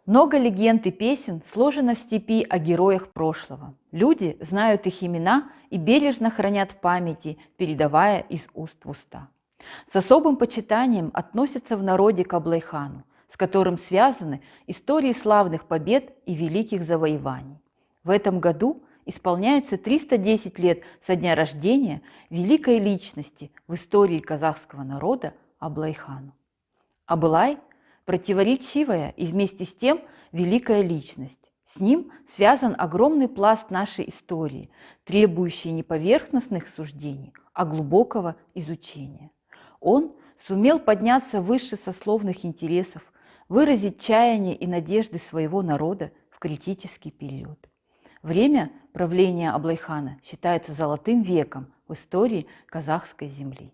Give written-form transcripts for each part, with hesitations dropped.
Много легенд и песен сложено в степи о героях прошлого. Люди знают их имена и бережно хранят в памяти, передавая из уст в уста. С особым почитанием относятся в народе к Аблайхану, с которым связаны истории славных побед и великих завоеваний. В этом году исполняется 310 лет со дня рождения великой личности в истории казахского народа Аблайхану. Абылай – противоречивая и вместе с тем великая личность. С ним связан огромный пласт нашей истории, требующий не поверхностных суждений, а глубокого изучения. Он сумел подняться выше сословных интересов, выразить чаяния и надежды своего народа в критический период. Время правления Аблайхана считается золотым веком в истории казахской земли.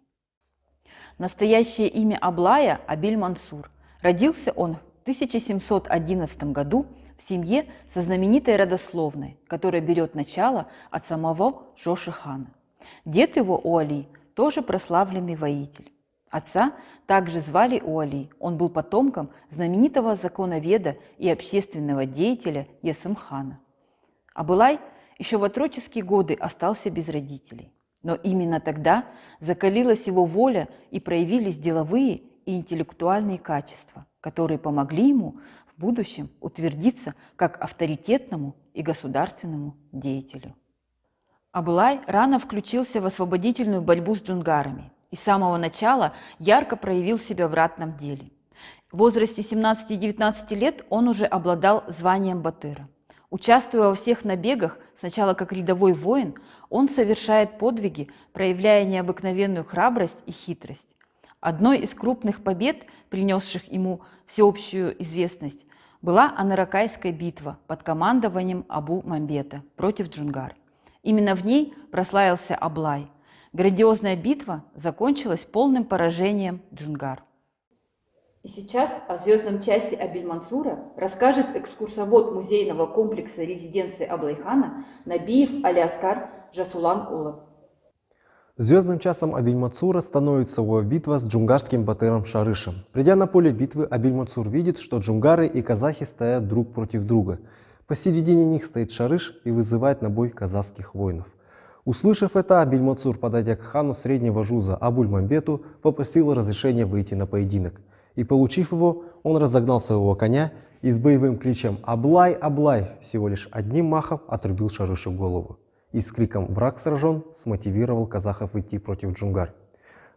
Настоящее имя Аблая – Абиль-Мансур. Родился он в 1711 году в семье со знаменитой родословной, которая берет начало от самого Жоши хана. Дед его Уали тоже прославленный воитель. Отца также звали Уали, он был потомком знаменитого законоведа и общественного деятеля Есым хана. Абылай еще в отроческие годы остался без родителей. Но именно тогда закалилась его воля и проявились деловые и интеллектуальные качества, которые помогли ему в будущем утвердиться как авторитетному и государственному деятелю. Абылай рано включился в освободительную борьбу с джунгарами и с самого начала ярко проявил себя в ратном деле. В возрасте 17-19 лет он уже обладал званием батыра. Участвуя во всех набегах, сначала как рядовой воин, он совершает подвиги, проявляя необыкновенную храбрость и хитрость. Одной из крупных побед, принесших ему всеобщую известность, была Анаракайская битва под командованием Абу-Мамбета против джунгар. Именно в ней прославился Аблай. Грандиозная битва закончилась полным поражением джунгар. И сейчас о звездном часе Абиль-Мансура расскажет экскурсовод музейного комплекса резиденции Аблайхана Набиев Алиаскар Жасулан-улы. Звездным часом Абиль-Мансура становится его битва с джунгарским батыром Шарышем. Придя на поле битвы, Абиль-Мансур видит, что джунгары и казахи стоят друг против друга. Посередине них стоит Шарыш и вызывает на бой казахских воинов. Услышав это, Абиль-Мансур, подойдя к хану среднего жуза Абуль-Мамбету, попросил разрешения выйти на поединок. И получив его, он разогнал своего коня и с боевым кличем «Аблай, Аблай!» всего лишь одним махом отрубил Шарышу голову. И с криком «Враг сражен!» смотивировал казахов идти против джунгар.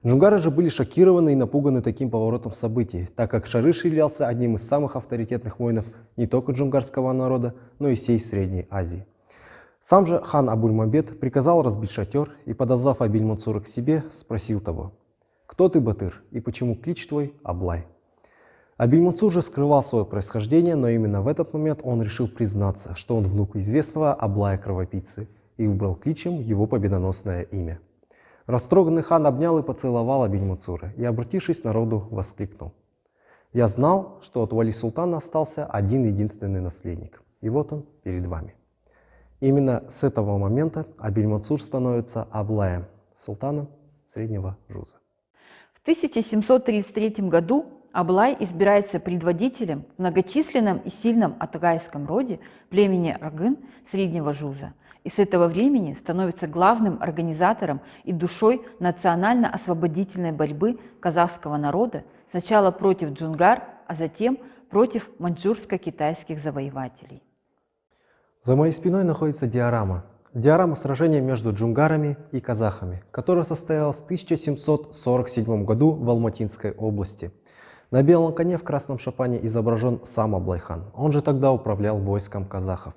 Джунгары же были шокированы и напуганы таким поворотом событий, так как Шарыш являлся одним из самых авторитетных воинов не только джунгарского народа, но и всей Средней Азии. Сам же хан Абуль-Мамбет приказал разбить шатер и, подозвав Абиль-Мансура к себе, спросил того: «Кто ты, батыр, и почему клич твой Аблай?» Абиль-Мансур же скрывал свое происхождение, но именно в этот момент он решил признаться, что он внук известного Аблая-кровопийцы, и выбрал кличем его победоносное имя. Растроганный хан обнял и поцеловал Абиль-Мансура и, обратившись к народу, воскликнул: «Я знал, что от Уали Султана остался один единственный наследник, и вот он перед вами». Именно с этого момента Абиль-Мансур становится Аблаем, султаном Среднего Жуза. В 1733 году Аблай избирается предводителем в многочисленном и сильном атагайском роде племени Рагын Среднего Жуза и с этого времени становится главным организатором и душой национально-освободительной борьбы казахского народа сначала против джунгар, а затем против маньчжурско-китайских завоевателей. За моей спиной находится диорама. Диорама сражения между джунгарами и казахами, которое состоялось в 1747 году в Алматинской области. На белом коне в красном шапане изображен сам Аблайхан. Он же тогда управлял войском казахов,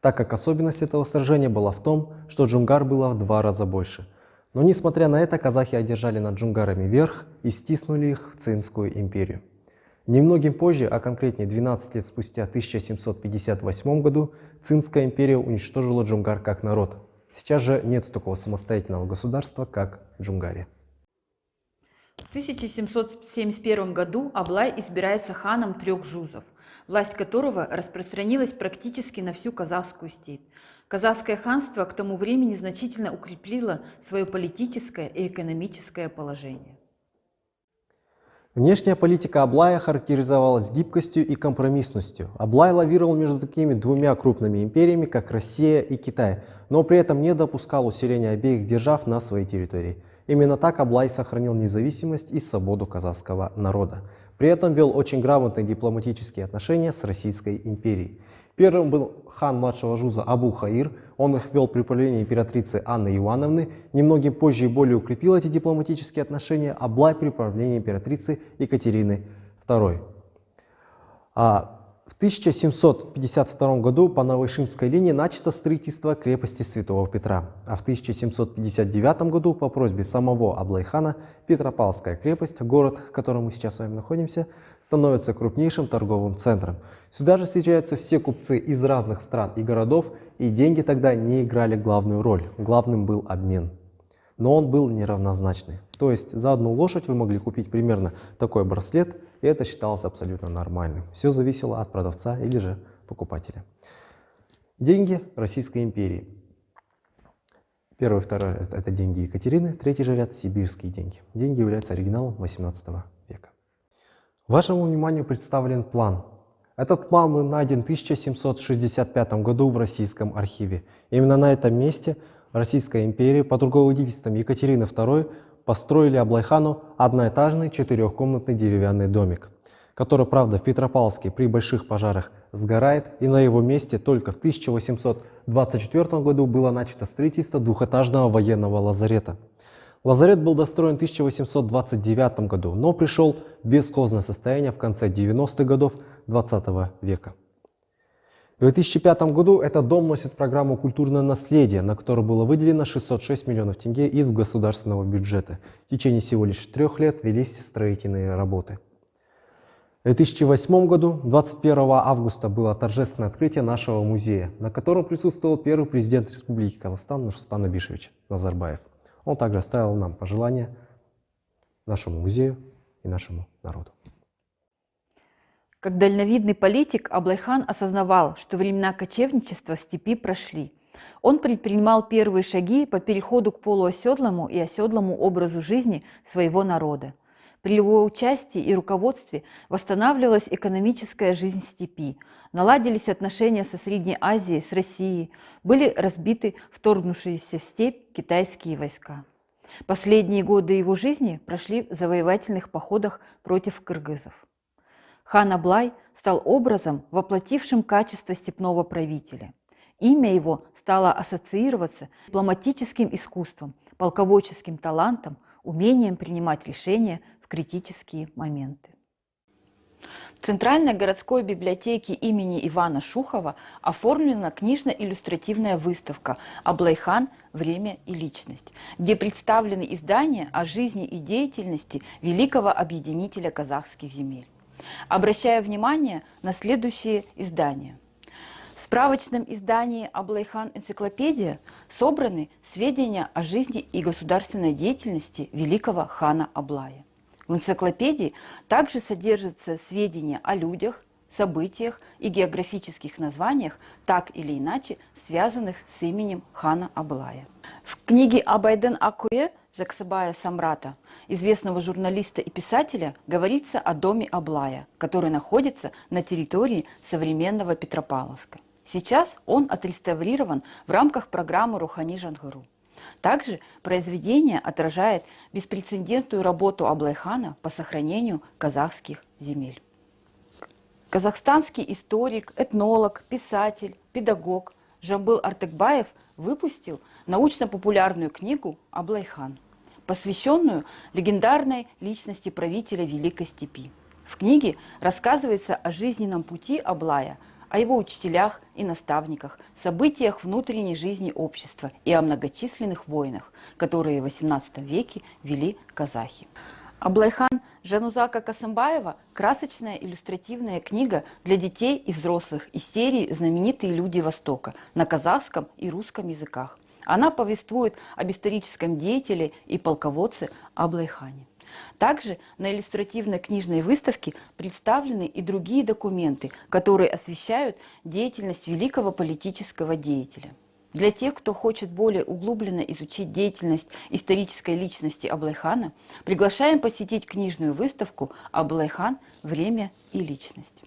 так как особенность этого сражения была в том, что джунгар было в 2 раза больше. Но несмотря на это, казахи одержали над джунгарами верх и стиснули их в Цинскую империю. Немногим позже, а конкретнее 12 лет спустя, в 1758 году, Цинская империя уничтожила джунгар как народ. Сейчас же нет такого самостоятельного государства, как Джунгария. В 1771 году Аблай избирается ханом 3 жузов, власть которого распространилась практически на всю казахскую степь. Казахское ханство к тому времени значительно укрепило свое политическое и экономическое положение. Внешняя политика Аблая характеризовалась гибкостью и компромиссностью. Аблай лавировал между такими двумя крупными империями, как Россия и Китай, но при этом не допускал усиления обеих держав на своей территории. Именно так Аблай сохранил независимость и свободу казахского народа. При этом вел очень грамотные дипломатические отношения с Российской империей. Первым был хан младшего Жуза Абу-Хаир. Он их вел при правлении императрицы Анны Иоанновны. Немногим позже и более укрепил эти дипломатические отношения Аблай при правлении императрицы Екатерины II. В 1752 году по Новоишимской линии начато строительство крепости Святого Петра, а в 1759 году по просьбе самого Аблай-хана Петропавловская крепость, город, в котором мы сейчас с вами находимся, становится крупнейшим торговым центром. Сюда же съезжаются все купцы из разных стран и городов, и деньги тогда не играли главную роль, главным был обмен. Но он был неравнозначный. То есть за одну лошадь вы могли купить примерно такой браслет, и это считалось абсолютно нормальным. Все зависело от продавца или же покупателя. Деньги Российской империи. Первый и второй ряд – это деньги Екатерины, третий же ряд – сибирские деньги. Деньги являются оригиналом 18 века. Вашему вниманию представлен план. Этот план был найден в 1765 году в Российском архиве. Именно на этом месте Российская империя под руководительством Екатерины II построили Аблай-хану одноэтажный четырехкомнатный деревянный домик, который, правда, в Петропавловске при больших пожарах сгорает, и на его месте только в 1824 году было начато строительство двухэтажного военного лазарета. Лазарет был достроен в 1829 году, но пришел в бесхозное состояние в конце 90-х годов 20 века. В 2005 году этот дом носит программу «Культурное наследие», на которую было выделено 606 миллионов тенге из государственного бюджета. В течение всего лишь 3 лет велись строительные работы. В 2008 году, 21 августа, было торжественное открытие нашего музея, на котором присутствовал первый президент Республики Казахстан Нурсултан Абишевич Назарбаев. Он также оставил нам пожелания нашему музею и нашему народу. Как дальновидный политик, Аблай-хан осознавал, что времена кочевничества в степи прошли. Он предпринимал первые шаги по переходу к полуоседлому и оседлому образу жизни своего народа. При его участии и руководстве восстанавливалась экономическая жизнь степи, наладились отношения со Средней Азией, с Россией, были разбиты вторгнувшиеся в степь китайские войска. Последние годы его жизни прошли в завоевательных походах против кыргызов. Хан Аблай стал образом, воплотившим качество степного правителя. Имя его стало ассоциироваться с дипломатическим искусством, полководческим талантом, умением принимать решения в критические моменты. В Центральной городской библиотеке имени Ивана Шухова оформлена книжно-иллюстративная выставка «Аблай-хан. Время и личность», где представлены издания о жизни и деятельности великого объединителя казахских земель. Обращаю внимание на следующие издания. В справочном издании «Аблай-хан. Энциклопедия» собраны сведения о жизни и государственной деятельности великого хана Аблая. В энциклопедии также содержатся сведения о людях, событиях и географических названиях, так или иначе связанных с именем хана Аблая. В книге Абайден Акуе Жаксыбая Самрата, известного журналиста и писателя, говорится о доме Аблая, который находится на территории современного Петропавловска. Сейчас он отреставрирован в рамках программы Рухани Жангыру. Также произведение отражает беспрецедентную работу Аблай-хана по сохранению казахских земель. Казахстанский историк, этнолог, писатель, педагог Жамбыл Артыкбаев выпустил научно-популярную книгу «Аблай-хан», посвященную легендарной личности правителя Великой Степи. В книге рассказывается о жизненном пути Аблая, о его учителях и наставниках, событиях внутренней жизни общества и о многочисленных войнах, которые в XVIII веке вели казахи. Аблай-хан Жанузака Касымбаева – красочная иллюстративная книга для детей и взрослых из серии «Знаменитые люди Востока» на казахском и русском языках. Она повествует об историческом деятеле и полководце Аблай-хане. Также на иллюстративной книжной выставке представлены и другие документы, которые освещают деятельность великого политического деятеля. Для тех, кто хочет более углубленно изучить деятельность исторической личности Аблайхана, приглашаем посетить книжную выставку «Аблайхан. Время и личность».